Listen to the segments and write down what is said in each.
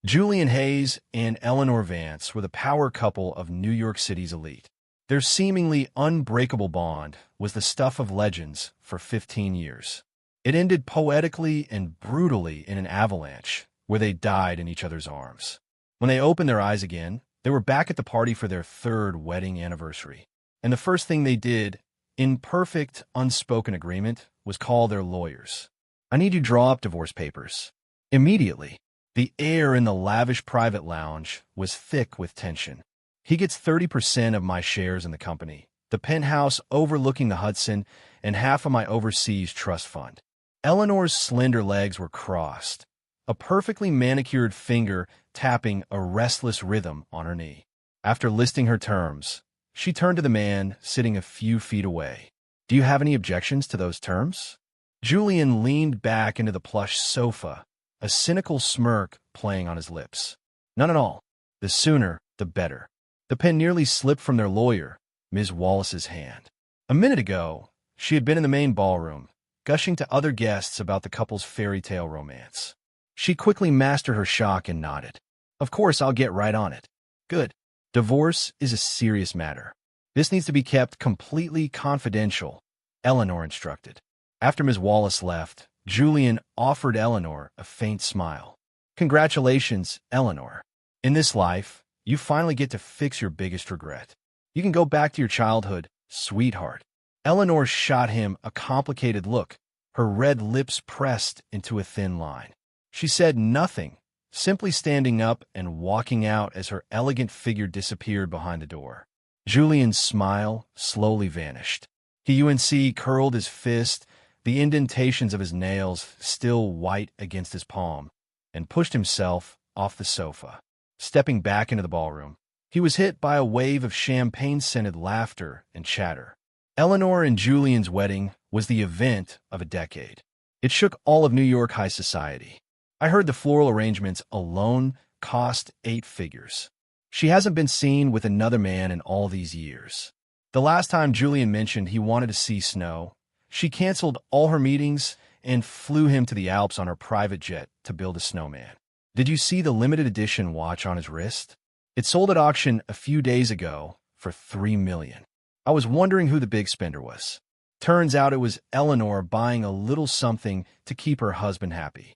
Julian Hayes and Eleanor Vance were the power couple of New York City's elite. Their seemingly unbreakable bond was the stuff of legends for 15 years. It ended poetically and brutally in an avalanche, where they died in each other's arms. When they opened their eyes again, they were back at the party for their third wedding anniversary. And the first thing they did, in perfect, unspoken agreement, was call their lawyers. "I need you to draw up divorce papers." Immediately, the air in the lavish private lounge was thick with tension. "He gets 30% of my shares in the company, the penthouse overlooking the Hudson, and half of my overseas trust fund." Eleanor's slender legs were crossed, a perfectly manicured finger tapping a restless rhythm on her knee. After listing her terms, she turned to the man sitting a few feet away. "Do you have any objections to those terms?" Julian leaned back into the plush sofa, a cynical smirk playing on his lips. "None at all. The sooner, the better." The pen nearly slipped from their lawyer, Ms. Wallace's hand. A minute ago, she had been in the main ballroom, gushing to other guests about the couple's fairy tale romance. She quickly mastered her shock and nodded. "Of course, I'll get right on it." "Good. Divorce is a serious matter. This needs to be kept completely confidential," Eleanor instructed. After Ms. Wallace left, Julian offered Eleanor a faint smile. "Congratulations, Eleanor. In this life, you finally get to fix your biggest regret. You can go back to your childhood, sweetheart." Eleanor shot him a complicated look, her red lips pressed into a thin line. She said nothing, simply standing up and walking out as her elegant figure disappeared behind the door. Julian's smile slowly vanished. He curled his fist, the indentations of his nails still white against his palm, and pushed himself off the sofa. Stepping back into the ballroom, he was hit by a wave of champagne-scented laughter and chatter. Eleanor and Julian's wedding was the event of a decade. It shook all of New York high society. "I heard the floral arrangements alone cost 8 figures. She hasn't been seen with another man in all these years." The last time Julian mentioned he wanted to see snow, she canceled all her meetings and flew him to the Alps on her private jet to build a snowman. "Did you see the limited edition watch on his wrist? It sold at auction a few days ago for $3 million. I was wondering who the big spender was. Turns out it was Eleanor buying a little something to keep her husband happy."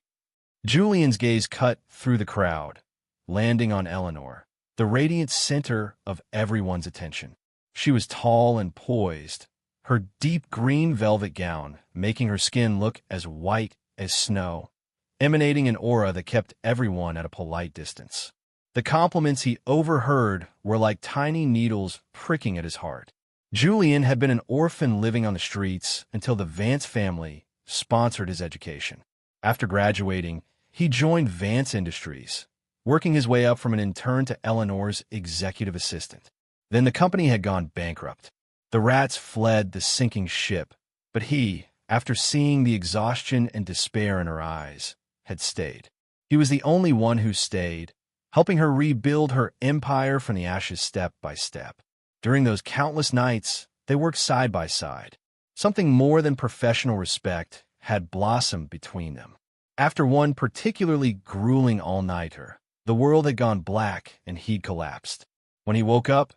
Julian's gaze cut through the crowd, landing on Eleanor, the radiant center of everyone's attention. She was tall and poised, her deep green velvet gown making her skin look as white as snow, emanating an aura that kept everyone at a polite distance. The compliments he overheard were like tiny needles pricking at his heart. Julian had been an orphan living on the streets until the Vance family sponsored his education. After graduating, he joined Vance Industries, working his way up from an intern to Eleanor's executive assistant. Then the company had gone bankrupt. The rats fled the sinking ship, but he, after seeing the exhaustion and despair in her eyes, had stayed. He was the only one who stayed, helping her rebuild her empire from the ashes step by step. During those countless nights, they worked side by side. Something more than professional respect had blossomed between them. After one particularly grueling all-nighter, the world had gone black and he'd collapsed. When he woke up,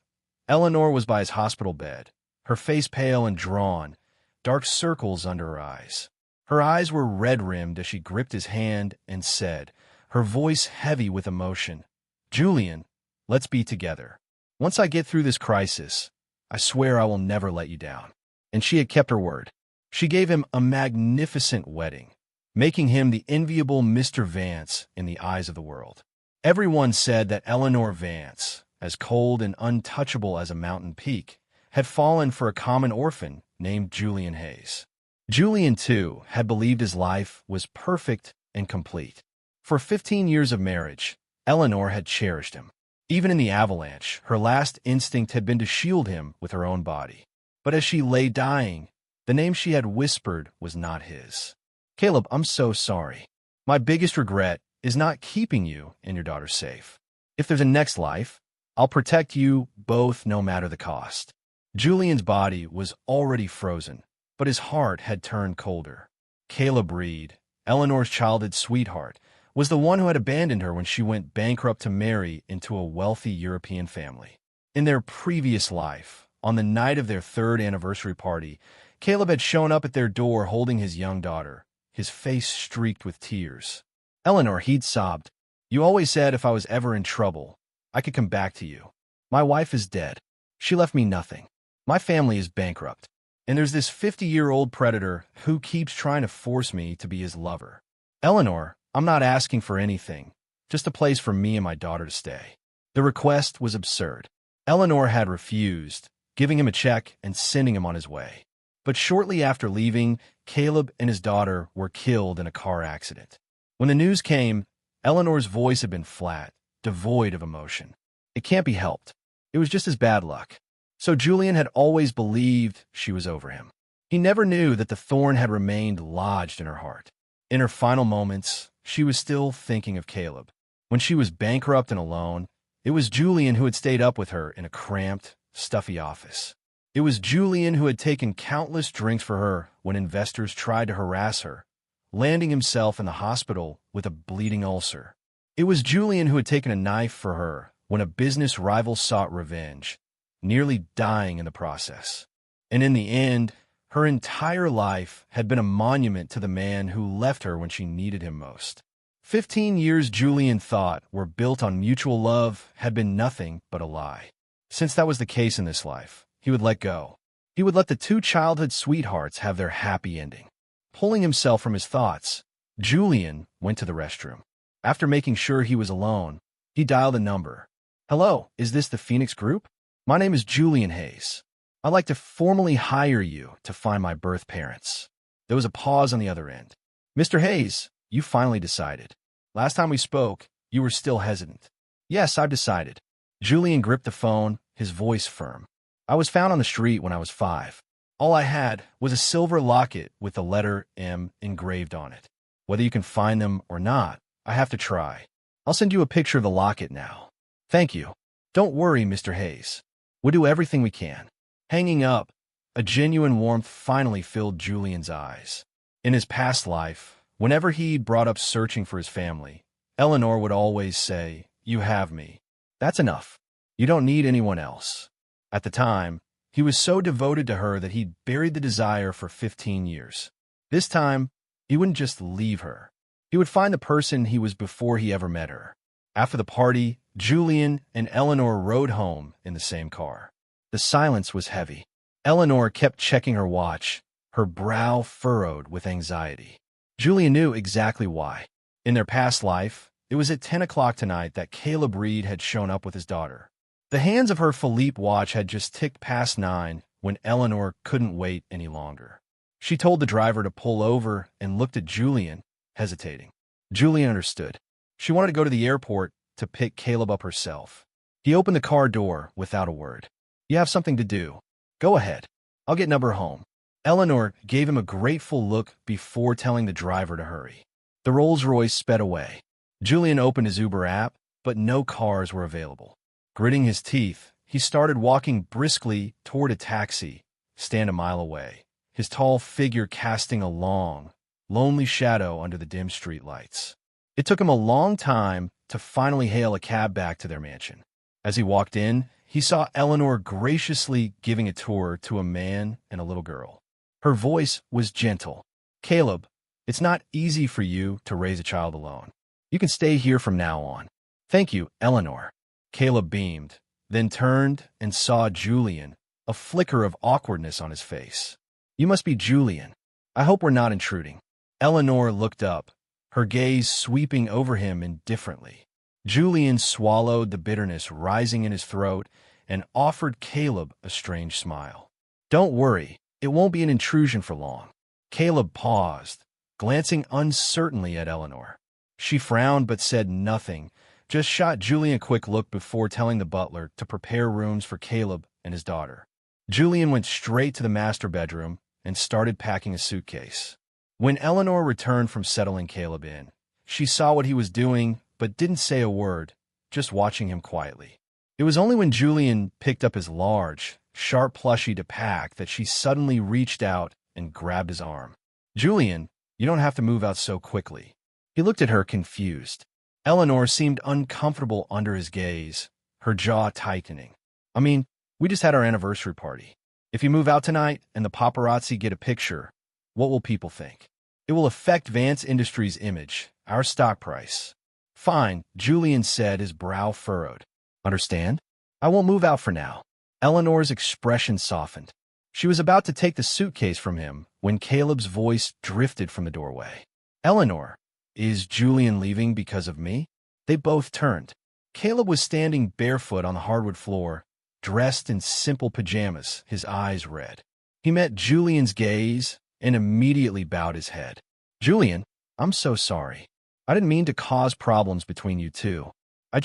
Eleanor was by his hospital bed, her face pale and drawn, dark circles under her eyes. Her eyes were red-rimmed as she gripped his hand and said, her voice heavy with emotion, "Julian, let's be together. Once I get through this crisis, I swear I will never let you down." And she had kept her word. She gave him a magnificent wedding, making him the enviable Mr. Vance in the eyes of the world. Everyone said that Eleanor Vance, as cold and untouchable as a mountain peak, had fallen for a common orphan named Julian Hayes. Julian, too, had believed his life was perfect and complete. For 15 years of marriage, Eleanor had cherished him. Even in the avalanche, her last instinct had been to shield him with her own body. But as she lay dying, the name she had whispered was not his. "Caleb, I'm so sorry. My biggest regret is not keeping you and your daughter safe. If there's a next life, I'll protect you both no matter the cost." Julian's body was already frozen, but his heart had turned colder. Caleb Reed, Eleanor's childhood sweetheart, was the one who had abandoned her when she went bankrupt to marry into a wealthy European family. In their previous life, on the night of their third anniversary party, Caleb had shown up at their door holding his young daughter, his face streaked with tears. "Eleanor," he'd sobbed, "you always said if I was ever in trouble, I could come back to you. My wife is dead. She left me nothing. My family is bankrupt. And there's this 50-year-old predator who keeps trying to force me to be his lover. Eleanor, I'm not asking for anything, just a place for me and my daughter to stay." The request was absurd. Eleanor had refused, giving him a check and sending him on his way. But shortly after leaving, Caleb and his daughter were killed in a car accident. When the news came, Eleanor's voice had been flat, devoid of emotion. It can't be helped. It was just his bad luck. So Julian had always believed she was over him. He never knew that the thorn had remained lodged in her heart. In her final moments, she was still thinking of Caleb. When she was bankrupt and alone, it was Julian who had stayed up with her in a cramped, stuffy office. It was Julian who had taken countless drinks for her when investors tried to harass her, landing himself in the hospital with a bleeding ulcer. It was Julian who had taken a knife for her when a business rival sought revenge, nearly dying in the process. And in the end, her entire life had been a monument to the man who left her when she needed him most. 15 years Julian thought were built on mutual love had been nothing but a lie. Since that was the case in this life, he would let go. He would let the two childhood sweethearts have their happy ending. Pulling himself from his thoughts, Julian went to the restroom. After making sure he was alone, he dialed a number. "Hello, is this the Phoenix Group? My name is Julian Hayes. I'd like to formally hire you to find my birth parents." There was a pause on the other end. "Mr. Hayes, you finally decided. Last time we spoke, you were still hesitant." "Yes, I've decided." Julian gripped the phone, his voice firm. "I was found on the street when I was 5. All I had was a silver locket with the letter M engraved on it. Whether you can find them or not, I have to try. I'll send you a picture of the locket now." "Thank you." "Don't worry, Mr. Hayes. We'll do everything we can." Hanging up, a genuine warmth finally filled Julian's eyes. In his past life, whenever he brought up searching for his family, Eleanor would always say, "You have me. That's enough. You don't need anyone else." At the time, he was so devoted to her that he'd buried the desire for 15 years. This time, he wouldn't just leave her. He would find the person he was before he ever met her. After the party, Julian and Eleanor rode home in the same car. The silence was heavy. Eleanor kept checking her watch, her brow furrowed with anxiety. Julian knew exactly why. In their past life, it was at 10 o'clock tonight that Caleb Reed had shown up with his daughter. The hands of her Philippe watch had just ticked past 9 when Eleanor couldn't wait any longer. She told the driver to pull over and looked at Julian, hesitating. Julian understood. She wanted to go to the airport to pick Caleb up herself. He opened the car door without a word. "You have something to do. Go ahead. I'll get number home." Eleanor gave him a grateful look before telling the driver to hurry. The Rolls-Royce sped away. Julian opened his Uber app, but no cars were available. Gritting his teeth, he started walking briskly toward a taxi, stand a mile away, his tall figure casting a long, lonely shadow under the dim street lights. It took him a long time to finally hail a cab back to their mansion. As he walked in, he saw Eleanor graciously giving a tour to a man and a little girl. Her voice was gentle. "Caleb, it's not easy for you to raise a child alone. You can stay here from now on." "Thank you, Eleanor." Caleb beamed, then turned and saw Julian, a flicker of awkwardness on his face. "You must be Julian. I hope we're not intruding." Eleanor looked up, her gaze sweeping over him indifferently. Julian swallowed the bitterness rising in his throat and offered Caleb a strange smile. "Don't worry, it won't be an intrusion for long." Caleb paused, glancing uncertainly at Eleanor. She frowned but said nothing, just shot Julian a quick look before telling the butler to prepare rooms for Caleb and his daughter. Julian went straight to the master bedroom and started packing a suitcase. When Eleanor returned from settling Caleb in, she saw what he was doing but didn't say a word, just watching him quietly. It was only when Julian picked up his large, sharp plushie to pack that she suddenly reached out and grabbed his arm. "Julian, you don't have to move out so quickly. He looked at her confused. Eleanor seemed uncomfortable under his gaze, her jaw tightening. I mean, we just had our anniversary party. If you move out tonight and the paparazzi get a picture, what will people think? It will affect Vance Industries' image, our stock price. Fine, Julian said, his brow furrowed. Understand? I won't move out for now. Eleanor's expression softened. She was about to take the suitcase from him when Caleb's voice drifted from the doorway. Eleanor, is Julian leaving because of me? They both turned. Caleb was standing barefoot on the hardwood floor, dressed in simple pajamas, his eyes red. He met Julian's gaze and immediately bowed his head. Julian, I'm so sorry. I didn't mean to cause problems between you two. I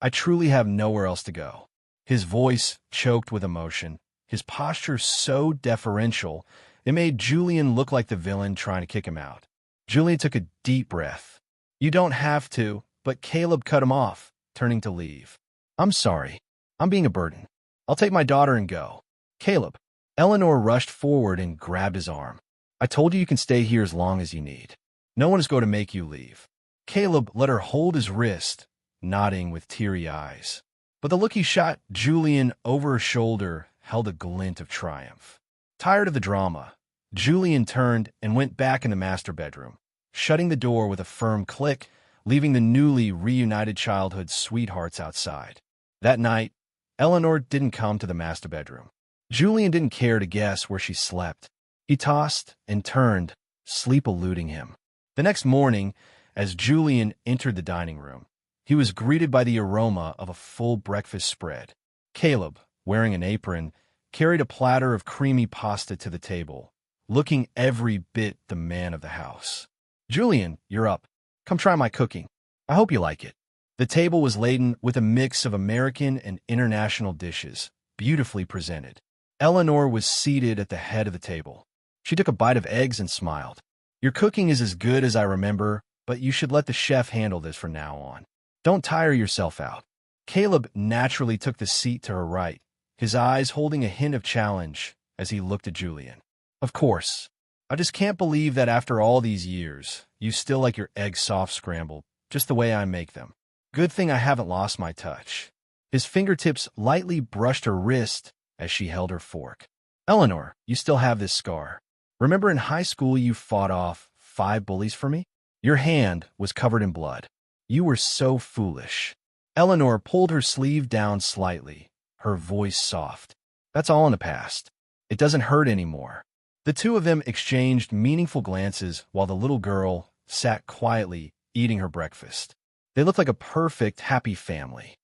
truly have nowhere else to go. His voice choked with emotion, his posture so deferential, it made Julian look like the villain trying to kick him out. Julian took a deep breath. You don't have to, but Caleb cut him off, turning to leave. I'm sorry. I'm being a burden. I'll take my daughter and go. Caleb. Eleanor rushed forward and grabbed his arm. I told you can stay here as long as you need. No one is going to make you leave. Caleb let her hold his wrist, nodding with teary eyes. But the look he shot Julian over her shoulder held a glint of triumph. Tired of the drama, Julian turned and went back in the master bedroom, shutting the door with a firm click, leaving the newly reunited childhood sweethearts outside. That night, Eleanor didn't come to the master bedroom. Julian didn't care to guess where she slept. He tossed and turned, sleep eluding him. The next morning, as Julian entered the dining room, he was greeted by the aroma of a full breakfast spread. Caleb, wearing an apron, carried a platter of creamy pasta to the table, looking every bit the man of the house. Julian, you're up. Come try my cooking. I hope you like it. The table was laden with a mix of American and international dishes, beautifully presented. Eleanor was seated at the head of the table. She took a bite of eggs and smiled. Your cooking is as good as I remember, but you should let the chef handle this from now on. Don't tire yourself out. Caleb naturally took the seat to her right, his eyes holding a hint of challenge as he looked at Julian. Of course. I just can't believe that after all these years, you still like your eggs soft scrambled, just the way I make them. Good thing I haven't lost my touch. His fingertips lightly brushed her wrist as she held her fork. Eleanor, you still have this scar. Remember in high school you fought off 5 bullies for me? Your hand was covered in blood. You were so foolish. Eleanor pulled her sleeve down slightly, her voice soft. That's all in the past. It doesn't hurt anymore. The two of them exchanged meaningful glances while the little girl sat quietly eating her breakfast. They looked like a perfect, happy family.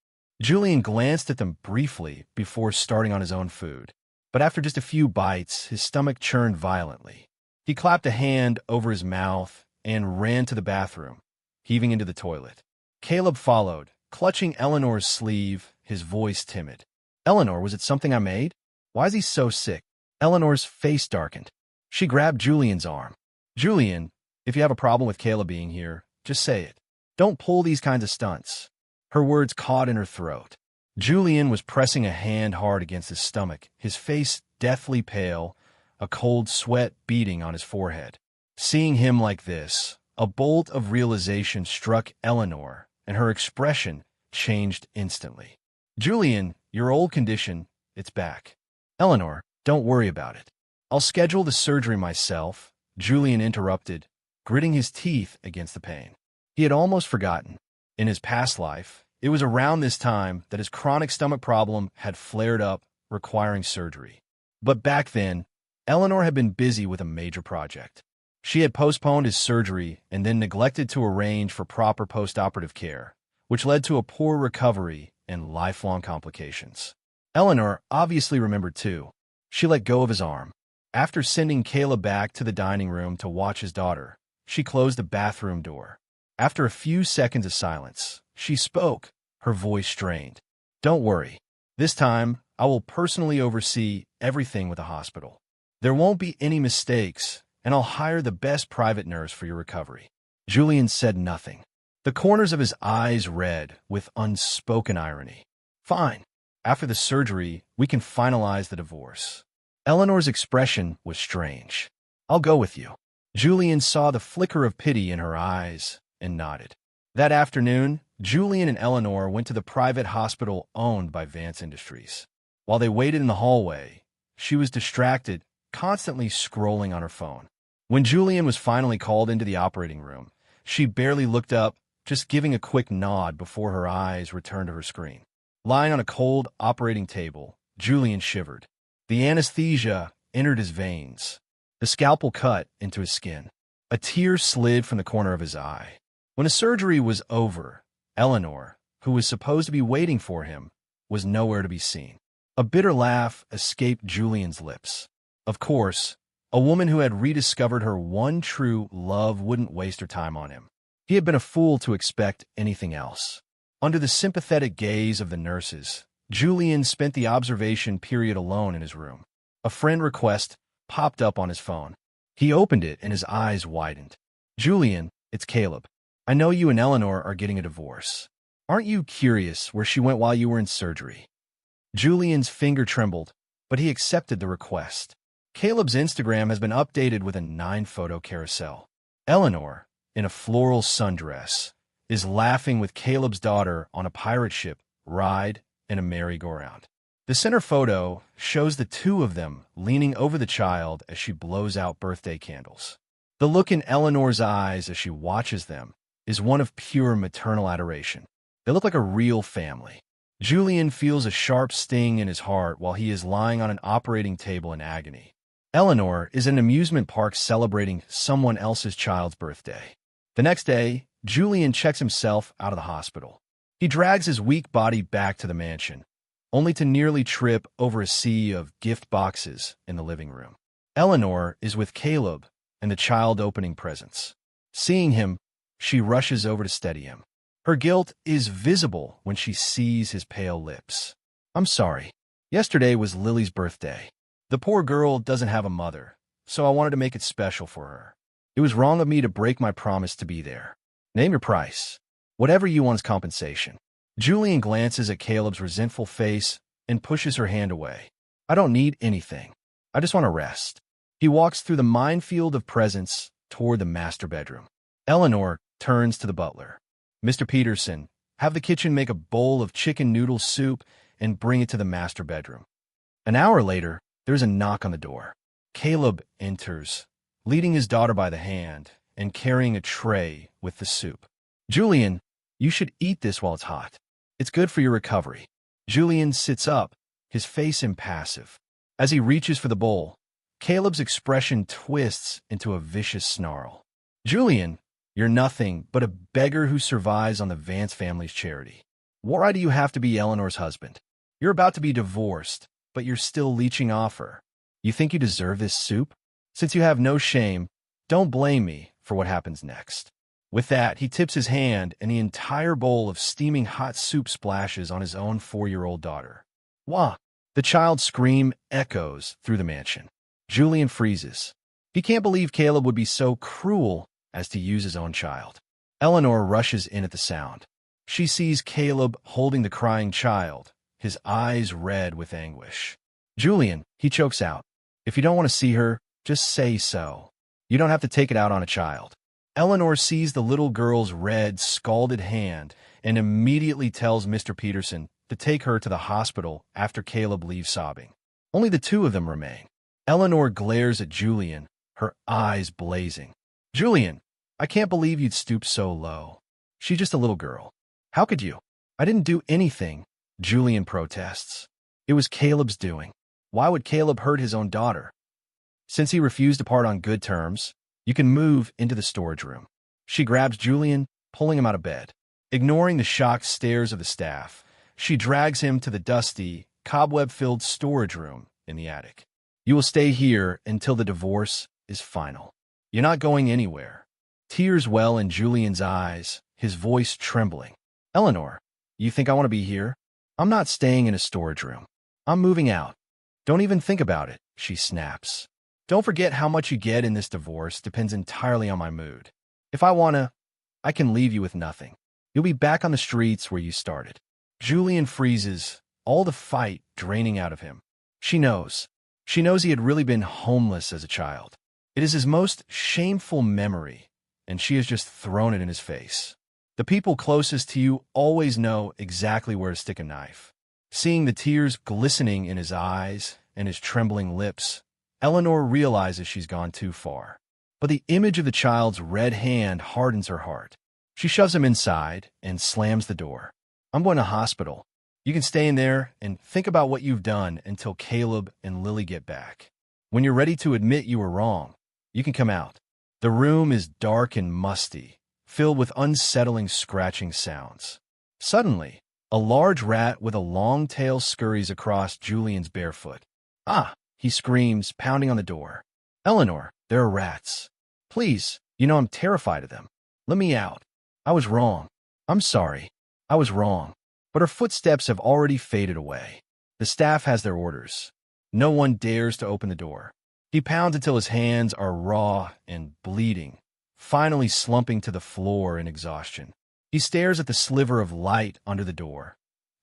Julian glanced at them briefly before starting on his own food. But after just a few bites, his stomach churned violently. He clapped a hand over his mouth and ran to the bathroom, heaving into the toilet. Caleb followed, clutching Eleanor's sleeve, his voice timid. Eleanor, was it something I made? Why is he so sick? Eleanor's face darkened. She grabbed Julian's arm. Julian, if you have a problem with Caleb being here, just say it. Don't pull these kinds of stunts. Her words caught in her throat. Julian was pressing a hand hard against his stomach, his face deathly pale, a cold sweat beating on his forehead. Seeing him like this, a bolt of realization struck Eleanor, and her expression changed instantly. Julian, your old condition, it's back. Eleanor, don't worry about it. I'll schedule the surgery myself, Julian interrupted, gritting his teeth against the pain. He had almost forgotten. In his past life, it was around this time that his chronic stomach problem had flared up, requiring surgery. But back then, Eleanor had been busy with a major project. She had postponed his surgery and then neglected to arrange for proper post-operative care, which led to a poor recovery and lifelong complications. Eleanor obviously remembered too. She let go of his arm. After sending Caleb back to the dining room to watch his daughter, she closed the bathroom door. After a few seconds of silence, she spoke, her voice strained. Don't worry. This time, I will personally oversee everything with the hospital. There won't be any mistakes, and I'll hire the best private nurse for your recovery. Julian said nothing. The corners of his eyes read with unspoken irony. Fine. After the surgery, we can finalize the divorce. Eleanor's expression was strange. I'll go with you. Julian saw the flicker of pity in her eyes and nodded. That afternoon, Julian and Eleanor went to the private hospital owned by Vance Industries. While they waited in the hallway, she was distracted, constantly scrolling on her phone. When Julian was finally called into the operating room, she barely looked up, just giving a quick nod before her eyes returned to her screen. Lying on a cold operating table, Julian shivered. The anesthesia entered his veins. The scalpel cut into his skin. A tear slid from the corner of his eye. When the surgery was over, Eleanor, who was supposed to be waiting for him, was nowhere to be seen. A bitter laugh escaped Julian's lips. Of course, a woman who had rediscovered her one true love wouldn't waste her time on him. He had been a fool to expect anything else. Under the sympathetic gaze of the nurses, Julian spent the observation period alone in his room. A friend request popped up on his phone. He opened it and his eyes widened. "Julian, it's Caleb. I know you and Eleanor are getting a divorce. Aren't you curious where she went while you were in surgery?" Julian's finger trembled, but he accepted the request. Caleb's Instagram has been updated with a 9-photo carousel. Eleanor, in a floral sundress, is laughing with Caleb's daughter on a pirate ship ride in a merry-go-round. The center photo shows the two of them leaning over the child as she blows out birthday candles. The look in Eleanor's eyes as she watches them is one of pure maternal adoration. They look like a real family. Julian feels a sharp sting in his heart while he is lying on an operating table in agony. Eleanor is in an amusement park celebrating someone else's child's birthday. The next day, Julian checks himself out of the hospital. He drags his weak body back to the mansion, only to nearly trip over a sea of gift boxes in the living room. Eleanor is with Caleb and the child opening presents. Seeing him, she rushes over to steady him. Her guilt is visible when she sees his pale lips. "I'm sorry. Yesterday was Lily's birthday. The poor girl doesn't have a mother, so I wanted to make it special for her. It was wrong of me to break my promise to be there. Name your price. Whatever you want as compensation." Julian glances at Caleb's resentful face and pushes her hand away. "I don't need anything. I just want to rest." He walks through the minefield of presents toward the master bedroom. Eleanor turns to the butler. "Mr. Peterson, have the kitchen make a bowl of chicken noodle soup and bring it to the master bedroom." An hour later, there's a knock on the door. Caleb enters, leading his daughter by the hand and carrying a tray with the soup. "Julian, you should eat this while it's hot. It's good for your recovery." Julian sits up, his face impassive. As he reaches for the bowl, Caleb's expression twists into a vicious snarl. "Julian, you're nothing but a beggar who survives on the Vance family's charity. Why do you have to be Eleanor's husband? You're about to be divorced, but you're still leeching off her. You think you deserve this soup? Since you have no shame, don't blame me for what happens next." With that, he tips his hand, and the entire bowl of steaming hot soup splashes on his own 4-year-old daughter. "Wah!" The child's scream echoes through the mansion. Julian freezes. He can't believe Caleb would be so cruel as to use his own child. Eleanor rushes in at the sound. She sees Caleb holding the crying child, his eyes red with anguish. "Julian," he chokes out, "if you don't want to see her, just say so. You don't have to take it out on a child." Eleanor sees the little girl's red, scalded hand and immediately tells Mr. Peterson to take her to the hospital after Caleb leaves sobbing. Only the two of them remain. Eleanor glares at Julian, her eyes blazing. "Julian, I can't believe you'd stoop so low. She's just a little girl. How could you?" "I didn't do anything," Julian protests. "It was Caleb's doing. Why would Caleb hurt his own daughter? Since he refused to part on good terms, you can move into the storage room." She grabs Julian, pulling him out of bed. Ignoring the shocked stares of the staff, she drags him to the dusty, cobweb-filled storage room in the attic. "You will stay here until the divorce is final. You're not going anywhere." Tears well in Julian's eyes, his voice trembling. "Eleanor, you think I want to be here? I'm not staying in a storage room. I'm moving out. Don't even think about it," she snaps. "Don't forget how much you get in this divorce depends entirely on my mood. If I wanna, I can leave you with nothing. You'll be back on the streets where you started." Julian freezes, all the fight draining out of him. She knows. She knows he had really been homeless as a child. It is his most shameful memory, and she has just thrown it in his face. The people closest to you always know exactly where to stick a knife. Seeing the tears glistening in his eyes and his trembling lips, Eleanor realizes she's gone too far. But the image of the child's red hand hardens her heart. She shoves him inside and slams the door. I'm going to hospital. You can stay in there and think about what you've done until Caleb and Lily get back. When you're ready to admit you were wrong, you can come out. The room is dark and musty, filled with unsettling scratching sounds. Suddenly, a large rat with a long tail scurries across Julian's bare foot. Ah, he screams, pounding on the door. Eleanor, there are rats. Please, you know I'm terrified of them. Let me out. I was wrong. I'm sorry. I was wrong. But her footsteps have already faded away. The staff has their orders. No one dares to open the door. He pounds until his hands are raw and bleeding, finally slumping to the floor in exhaustion. He stares at the sliver of light under the door,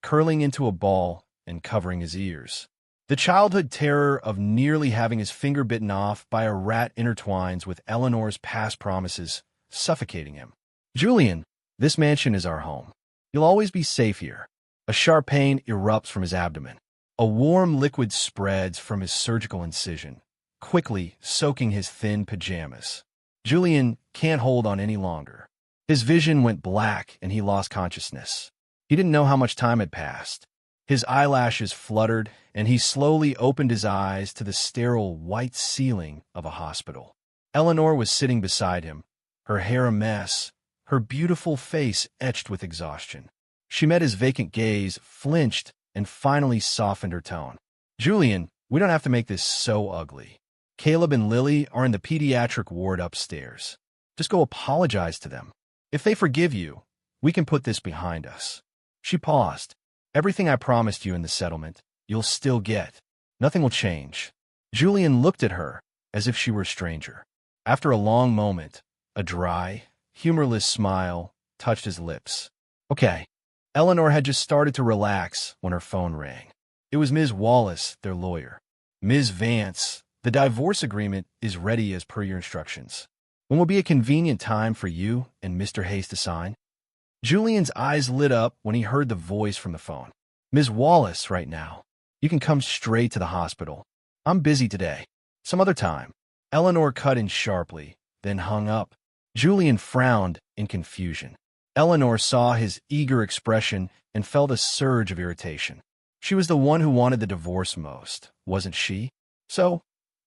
curling into a ball and covering his ears. The childhood terror of nearly having his finger bitten off by a rat intertwines with Eleanor's past promises, suffocating him. Julian, this mansion is our home. You'll always be safe here. A sharp pain erupts from his abdomen. A warm liquid spreads from his surgical incision, quickly soaking his thin pajamas. Julian can't hold on any longer. His vision went black and he lost consciousness. He didn't know how much time had passed. His eyelashes fluttered, and he slowly opened his eyes to the sterile white ceiling of a hospital. Eleanor was sitting beside him, her hair a mess, her beautiful face etched with exhaustion. She met his vacant gaze, flinched, and finally softened her tone. Julian, we don't have to make this so ugly. Caleb and Lily are in the pediatric ward upstairs. Just go apologize to them. If they forgive you, we can put this behind us. She paused. Everything I promised you in the settlement, you'll still get. Nothing will change. Julian looked at her as if she were a stranger. After a long moment, a dry, humorless smile touched his lips. Okay. Eleanor had just started to relax when her phone rang. It was Ms. Wallace, their lawyer. Ms. Vance, the divorce agreement is ready as per your instructions. When will be a convenient time for you and Mr. Hayes to sign? Julian's eyes lit up when he heard the voice from the phone. Ms. Wallace, right now. You can come straight to the hospital. I'm busy today. Some other time. Eleanor cut in sharply, then hung up. Julian frowned in confusion. Eleanor saw his eager expression and felt a surge of irritation. She was the one who wanted the divorce most, wasn't she? So,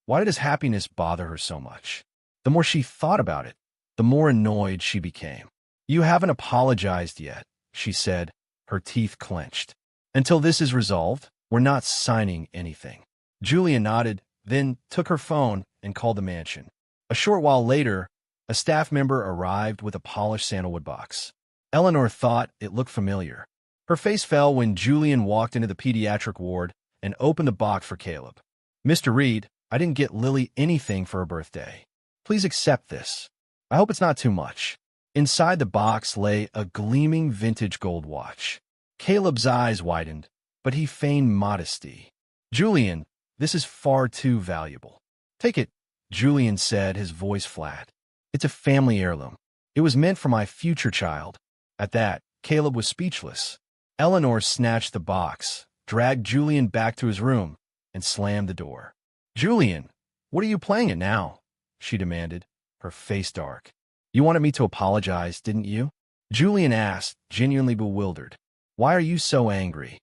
why did his happiness bother her so much? The more she thought about it, the more annoyed she became. You haven't apologized yet, she said, her teeth clenched. Until this is resolved, we're not signing anything. Julia nodded, then took her phone and called the mansion. A short while later, a staff member arrived with a polished sandalwood box. Eleanor thought it looked familiar. Her face fell when Julian walked into the pediatric ward and opened the box for Caleb. Mr. Reed, I didn't get Lily anything for her birthday. Please accept this. I hope it's not too much. Inside the box lay a gleaming vintage gold watch. Caleb's eyes widened, but he feigned modesty. Julian, this is far too valuable. Take it, Julian said, his voice flat. It's a family heirloom. It was meant for my future child. At that, Caleb was speechless. Eleanor snatched the box, dragged Julian back to his room, and slammed the door. Julian, what are you playing at now? She demanded, her face dark. You wanted me to apologize, didn't you? Julian asked, genuinely bewildered. Why are you so angry?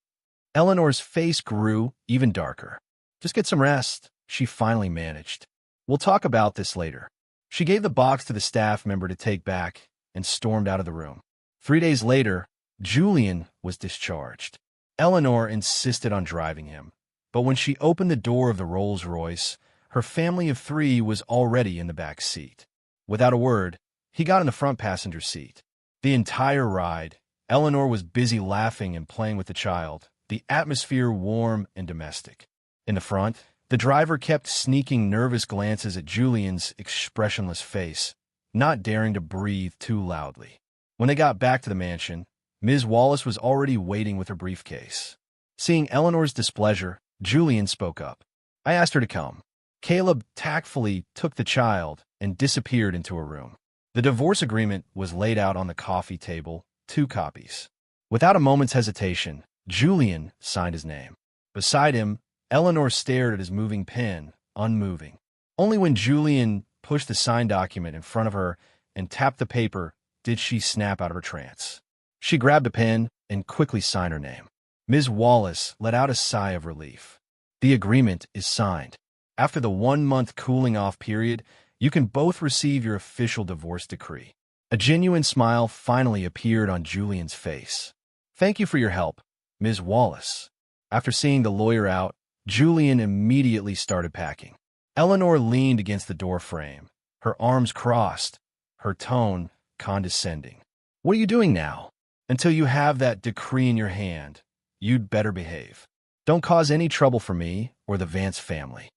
Eleanor's face grew even darker. Just get some rest, she finally managed. We'll talk about this later. She gave the box to the staff member to take back and stormed out of the room. 3 days later, Julian was discharged. Eleanor insisted on driving him, but when she opened the door of the Rolls-Royce, her family of 3 was already in the back seat. Without a word, he got in the front passenger seat. The entire ride, Eleanor was busy laughing and playing with the child, the atmosphere warm and domestic. In the front, the driver kept sneaking nervous glances at Julian's expressionless face, not daring to breathe too loudly. When they got back to the mansion, Ms. Wallace was already waiting with her briefcase. Seeing Eleanor's displeasure, Julian spoke up. I asked her to come. Caleb tactfully took the child and disappeared into a room. The divorce agreement was laid out on the coffee table, 2 copies. Without a moment's hesitation, Julian signed his name. Beside him, Eleanor stared at his moving pen, unmoving. Only when Julian pushed the signed document in front of her and tapped the paper did she snap out of her trance. She grabbed a pen and quickly signed her name. Ms. Wallace let out a sigh of relief. The agreement is signed. After the 1-month cooling-off period, you can both receive your official divorce decree. A genuine smile finally appeared on Julian's face. Thank you for your help, Ms. Wallace. After seeing the lawyer out, Julian immediately started packing. Eleanor leaned against the door frame, her arms crossed, her tone condescending. What are you doing now? Until you have that decree in your hand, you'd better behave. Don't cause any trouble for me or the Vance family.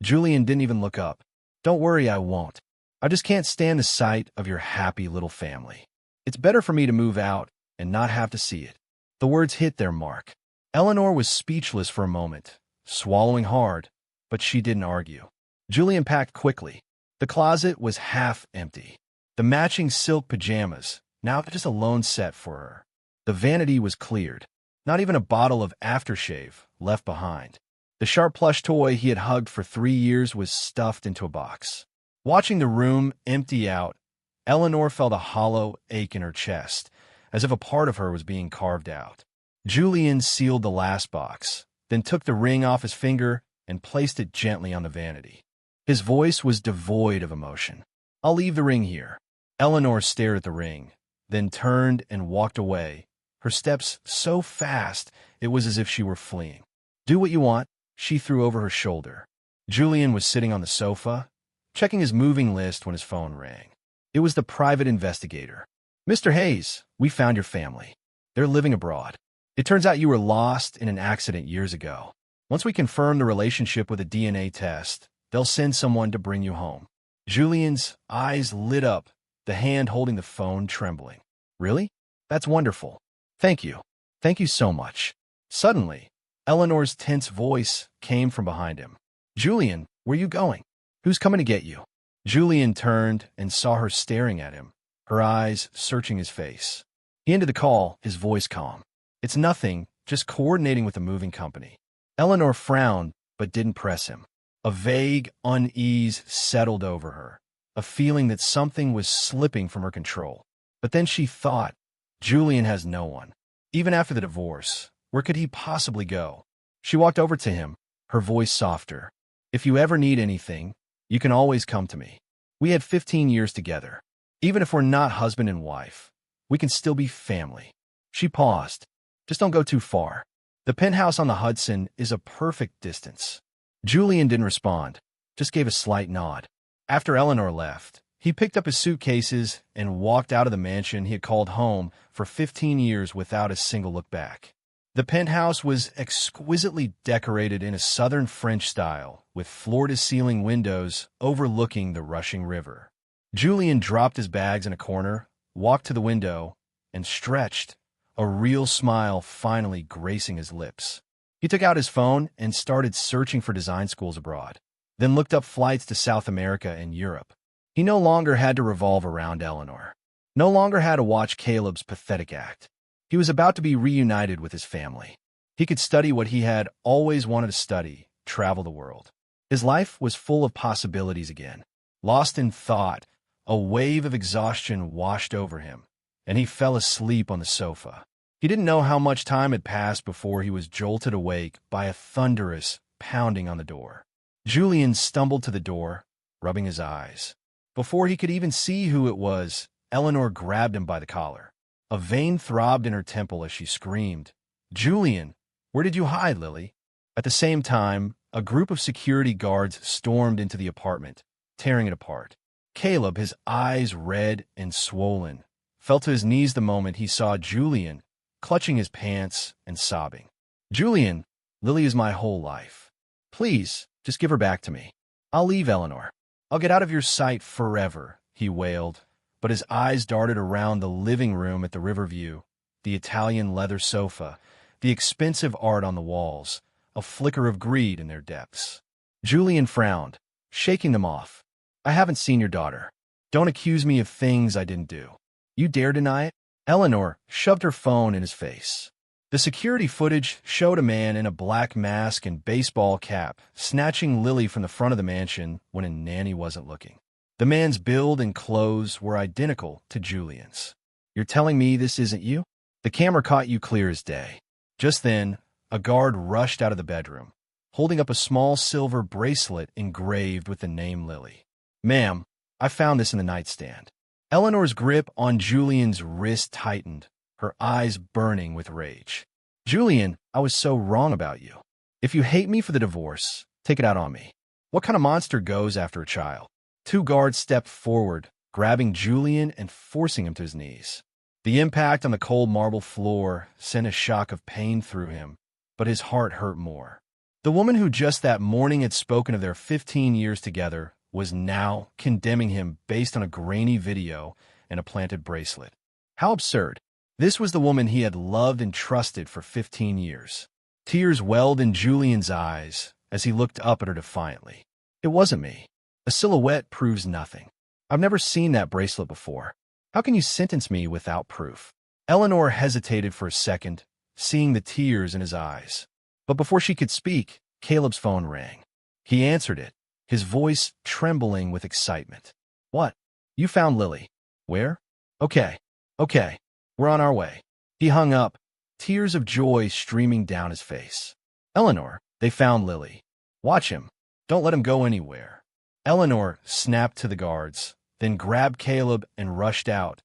Julian didn't even look up. Don't worry, I won't. I just can't stand the sight of your happy little family. It's better for me to move out and not have to see it. The words hit their mark. Eleanor was speechless for a moment, swallowing hard, but she didn't argue. Julian packed quickly. The closet was half empty. The matching silk pajamas, now just a lone set for her. The vanity was cleared. Not even a bottle of aftershave left behind. The sharp plush toy he had hugged for 3 years was stuffed into a box. Watching the room empty out, Eleanor felt a hollow ache in her chest, as if a part of her was being carved out. Julian sealed the last box, then took the ring off his finger and placed it gently on the vanity. His voice was devoid of emotion. I'll leave the ring here. Eleanor stared at the ring, then turned and walked away, her steps so fast it was as if she were fleeing. Do what you want, she threw over her shoulder. Julian was sitting on the sofa, checking his moving list when his phone rang. It was the private investigator. Mr. Hayes, we found your family. They're living abroad. It turns out you were lost in an accident years ago. Once we confirm the relationship with a DNA test, they'll send someone to bring you home. Julian's eyes lit up, the hand holding the phone trembling. Really? That's wonderful. Thank you. Thank you so much. Suddenly, Eleanor's tense voice came from behind him. Julian, where are you going? Who's coming to get you? Julian turned and saw her staring at him, her eyes searching his face. He ended the call, his voice calm. It's nothing, just coordinating with the moving company. Eleanor frowned, but didn't press him. A vague unease settled over her, a feeling that something was slipping from her control. But then she thought, Julian has no one. Even after the divorce, where could he possibly go? She walked over to him, her voice softer. If you ever need anything, you can always come to me. We had 15 years together. Even if we're not husband and wife, we can still be family. She paused. Just don't go too far. The penthouse on the Hudson is a perfect distance. Julian didn't respond, just gave a slight nod. After Eleanor left, he picked up his suitcases and walked out of the mansion he had called home for 15 years without a single look back. The penthouse was exquisitely decorated in a southern French style, with floor-to-ceiling windows overlooking the rushing river. Julian dropped his bags in a corner, walked to the window, and stretched, a real smile finally gracing his lips. He took out his phone and started searching for design schools abroad, then looked up flights to South America and Europe. He no longer had to revolve around Eleanor, no longer had to watch Caleb's pathetic act. He was about to be reunited with his family. He could study what he had always wanted to study, travel the world. His life was full of possibilities again. Lost in thought, a wave of exhaustion washed over him, and he fell asleep on the sofa. He didn't know how much time had passed before he was jolted awake by a thunderous pounding on the door. Julian stumbled to the door, rubbing his eyes. Before he could even see who it was, Eleanor grabbed him by the collar. A vein throbbed in her temple as she screamed, Julian, where did you hide, Lily? At the same time, a group of security guards stormed into the apartment, tearing it apart. Caleb, his eyes red and swollen, fell to his knees the moment he saw Julian, clutching his pants and sobbing. Julian, Lily is my whole life. Please, just give her back to me. I'll leave, Eleanor. I'll get out of your sight forever, he wailed, but his eyes darted around the living room at the Riverview, the Italian leather sofa, the expensive art on the walls, a flicker of greed in their depths. Julian frowned, shaking them off. I haven't seen your daughter. Don't accuse me of things I didn't do. You dare deny it? Eleanor shoved her phone in his face. The security footage showed a man in a black mask and baseball cap snatching Lily from the front of the mansion when a nanny wasn't looking. The man's build and clothes were identical to Julian's. You're telling me this isn't you? The camera caught you clear as day. Just then, a guard rushed out of the bedroom, holding up a small silver bracelet engraved with the name Lily. Ma'am, I found this in the nightstand. Eleanor's grip on Julian's wrist tightened, her eyes burning with rage. Julian, I was so wrong about you. If you hate me for the divorce, take it out on me. What kind of monster goes after a child? Two guards stepped forward, grabbing Julian and forcing him to his knees. The impact on the cold marble floor sent a shock of pain through him, but his heart hurt more. The woman who just that morning had spoken of their 15 years together was now condemning him based on a grainy video and a planted bracelet. How absurd. This was the woman he had loved and trusted for 15 years. Tears welled in Julian's eyes as he looked up at her defiantly. It wasn't me. A silhouette proves nothing. I've never seen that bracelet before. How can you sentence me without proof? Eleanor hesitated for a second, seeing the tears in his eyes. But before she could speak, Caleb's phone rang. He answered it, his voice trembling with excitement. What? You found Lily. Where? Okay. We're on our way. He hung up, tears of joy streaming down his face. Eleanor, they found Lily. Watch him. Don't let him go anywhere. Eleanor snapped to the guards, then grabbed Caleb and rushed out,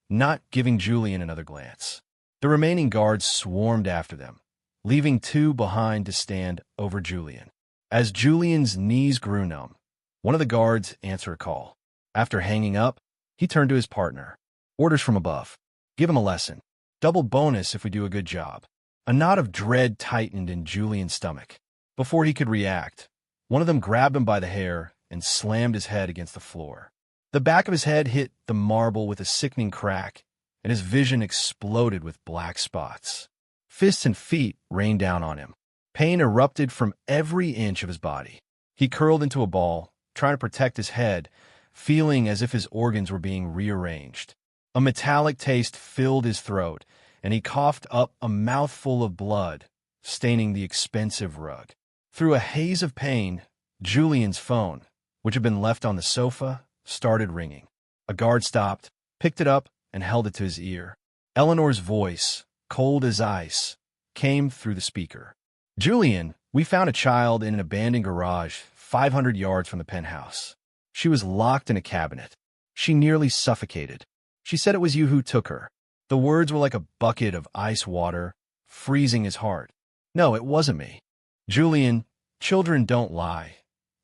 not giving Julian another glance. The remaining guards swarmed after them, leaving two behind to stand over Julian. As Julian's knees grew numb, one of the guards answered a call. After hanging up, he turned to his partner. Orders from above. Give him a lesson. Double bonus if we do a good job. A knot of dread tightened in Julian's stomach. Before he could react, one of them grabbed him by the hair and slammed his head against the floor. The back of his head hit the marble with a sickening crack, and his vision exploded with black spots. Fists and feet rained down on him. Pain erupted from every inch of his body. He curled into a ball, trying to protect his head, feeling as if his organs were being rearranged. A metallic taste filled his throat, and he coughed up a mouthful of blood, staining the expensive rug. Through a haze of pain, Julian's phone, which had been left on the sofa, started ringing. A guard stopped, picked it up, and held it to his ear. Eleanor's voice, cold as ice, came through the speaker. Julian, we found a child in an abandoned garage 500 yards from the penthouse. She was locked in a cabinet. She nearly suffocated. She said it was you who took her. The words were like a bucket of ice water, freezing his heart. No, it wasn't me. Julian, children don't lie,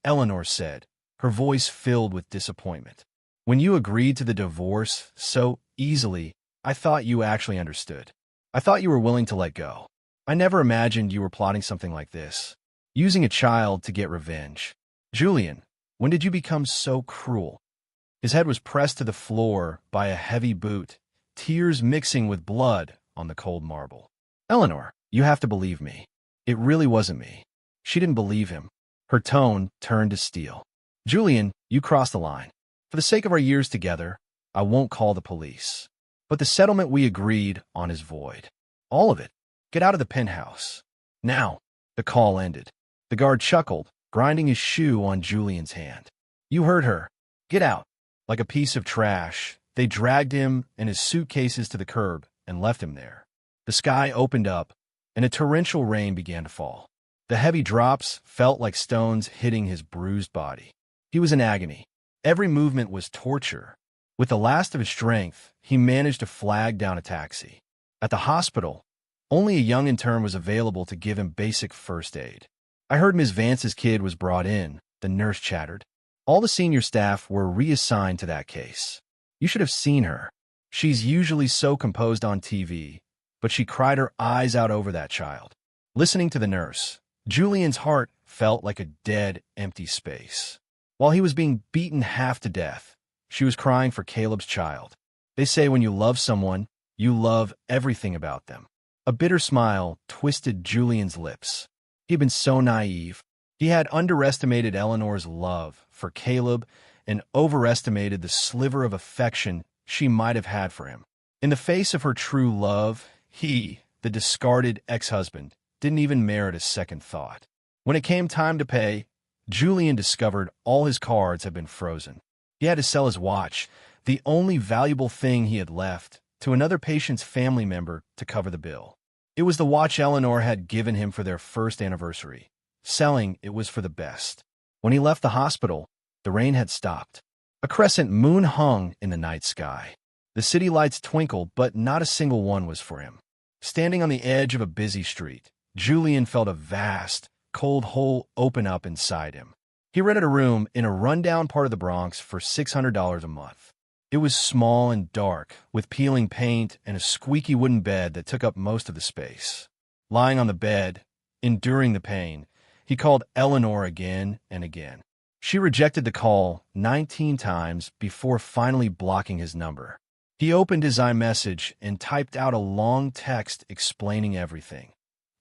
Eleanor said, her voice filled with disappointment. When you agreed to the divorce so easily, I thought you actually understood. I thought you were willing to let go. I never imagined you were plotting something like this, using a child to get revenge. Julian, when did you become so cruel? His head was pressed to the floor by a heavy boot, tears mixing with blood on the cold marble. Eleanor, you have to believe me. It really wasn't me. She didn't believe him. Her tone turned to steel. Julian, you crossed the line. For the sake of our years together, I won't call the police. But the settlement we agreed on is void. All of it. Get out of the penthouse. Now. The call ended. The guard chuckled, grinding his shoe on Julian's hand. You heard her. Get out. Like a piece of trash, they dragged him and his suitcases to the curb and left him there. The sky opened up, and a torrential rain began to fall. The heavy drops felt like stones hitting his bruised body. He was in agony. Every movement was torture. With the last of his strength, he managed to flag down a taxi. At the hospital, only a young intern was available to give him basic first aid. I heard Ms. Vance's kid was brought in, the nurse chattered. All the senior staff were reassigned to that case. You should have seen her. She's usually so composed on TV, but she cried her eyes out over that child. Listening to the nurse, Julian's heart felt like a dead, empty space. While he was being beaten half to death, she was crying for Caleb's child. They say when you love someone, you love everything about them. A bitter smile twisted Julian's lips. He'd been so naive. He had underestimated Eleanor's love for Caleb and overestimated the sliver of affection she might have had for him. In the face of her true love, he, the discarded ex-husband, didn't even merit a second thought. When it came time to pay, Julian discovered all his cards had been frozen. He had to sell his watch, the only valuable thing he had left, to another patient's family member to cover the bill. It was the watch Eleanor had given him for their first anniversary. Selling it was for the best. When he left the hospital, the rain had stopped. A crescent moon hung in the night sky. The city lights twinkled, but not a single one was for him. Standing on the edge of a busy street, Julian felt a vast, cold hole open up inside him. He rented a room in a rundown part of the Bronx for $600 a month. It was small and dark, with peeling paint and a squeaky wooden bed that took up most of the space. Lying on the bed, enduring the pain, he called Eleanor again and again. She rejected the call 19 times before finally blocking his number. He opened his iMessage and typed out a long text explaining everything.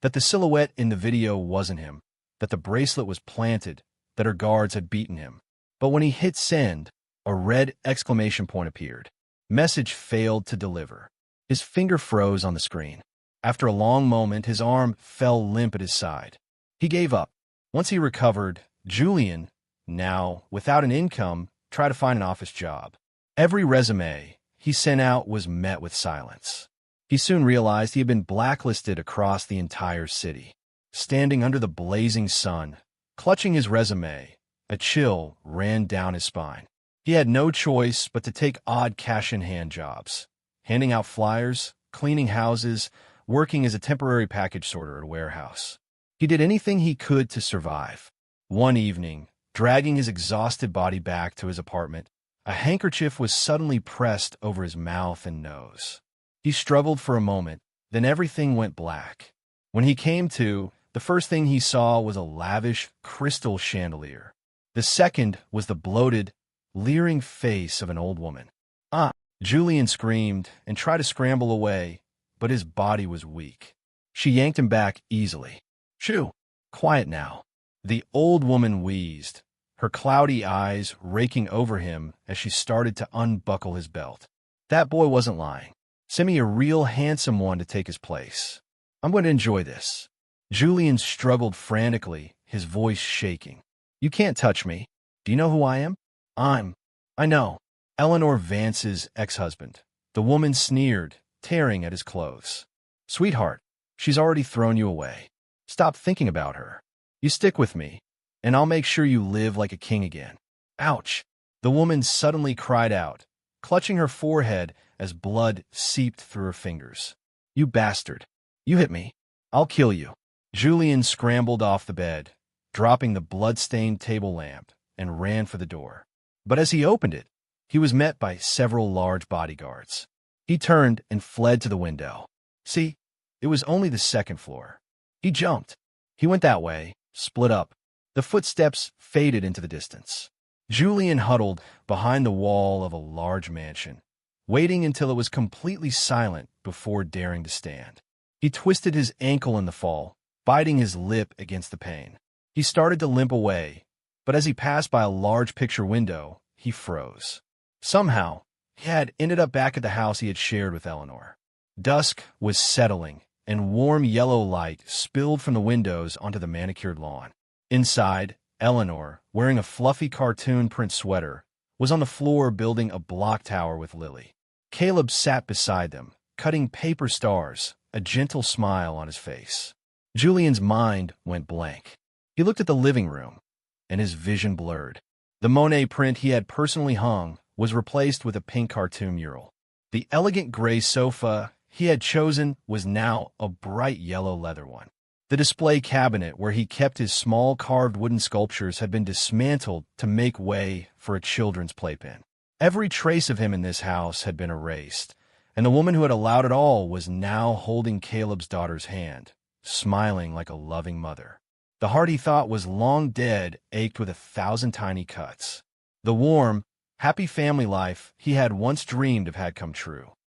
That the silhouette in the video wasn't him, that the bracelet was planted, that her guards had beaten him. But when he hit send, a red exclamation point appeared. Message failed to deliver. His finger froze on the screen. After a long moment, his arm fell limp at his side. He gave up. Once he recovered, Julian, now without an income, tried to find an office job. Every resume he sent out was met with silence. He soon realized he had been blacklisted across the entire city. Standing under the blazing sun, clutching his resume, a chill ran down his spine. He had no choice but to take odd cash-in-hand jobs, handing out flyers, cleaning houses, working as a temporary package sorter at a warehouse. He did anything he could to survive. One evening, dragging his exhausted body back to his apartment, a handkerchief was suddenly pressed over his mouth and nose. He struggled for a moment, then everything went black. When he came to, the first thing he saw was a lavish crystal chandelier. The second was the bloated, leering face of an old woman. "Ah!" Julian screamed and tried to scramble away, but his body was weak. She yanked him back easily. "Shoo! Quiet now." The old woman wheezed, her cloudy eyes raking over him as she started to unbuckle his belt. That boy wasn't lying. Send me a real handsome one to take his place. I'm going to enjoy this. Julian struggled frantically, his voice shaking. "You can't touch me. Do you know who I am?" I know. Eleanor Vance's ex-husband. The woman sneered, tearing at his clothes. "Sweetheart, she's already thrown you away. Stop thinking about her. You stick with me, and I'll make sure you live like a king again." "Ouch!" The woman suddenly cried out, clutching her forehead as blood seeped through her fingers. "You bastard. You hit me. I'll kill you." Julian scrambled off the bed, dropping the blood-stained table lamp, and ran for the door. But as he opened it, he was met by several large bodyguards. He turned and fled to the window. See, it was only the second floor. He jumped. He went that way, split up. The footsteps faded into the distance. Julian huddled behind the wall of a large mansion, waiting until it was completely silent before daring to stand. He twisted his ankle in the fall, biting his lip against the pain. He started to limp away, but as he passed by a large picture window, he froze. Somehow, he had ended up back at the house he had shared with Eleanor. Dusk was settling, and warm yellow light spilled from the windows onto the manicured lawn. Inside, Eleanor, wearing a fluffy cartoon print sweater, was on the floor building a block tower with Lily. Caleb sat beside them, cutting paper stars, a gentle smile on his face. Julian's mind went blank. He looked at the living room, and his vision blurred. The Monet print he had personally hung was replaced with a pink cartoon mural. The elegant gray sofa he had chosen was now a bright yellow leather one. The display cabinet where he kept his small carved wooden sculptures had been dismantled to make way for a children's playpen. Every trace of him in this house had been erased, and the woman who had allowed it all was now holding Caleb's daughter's hand, smiling like a loving mother. The heart he thought was long dead ached with 1,000 tiny cuts. The warm, happy family life he had once dreamed of had come true.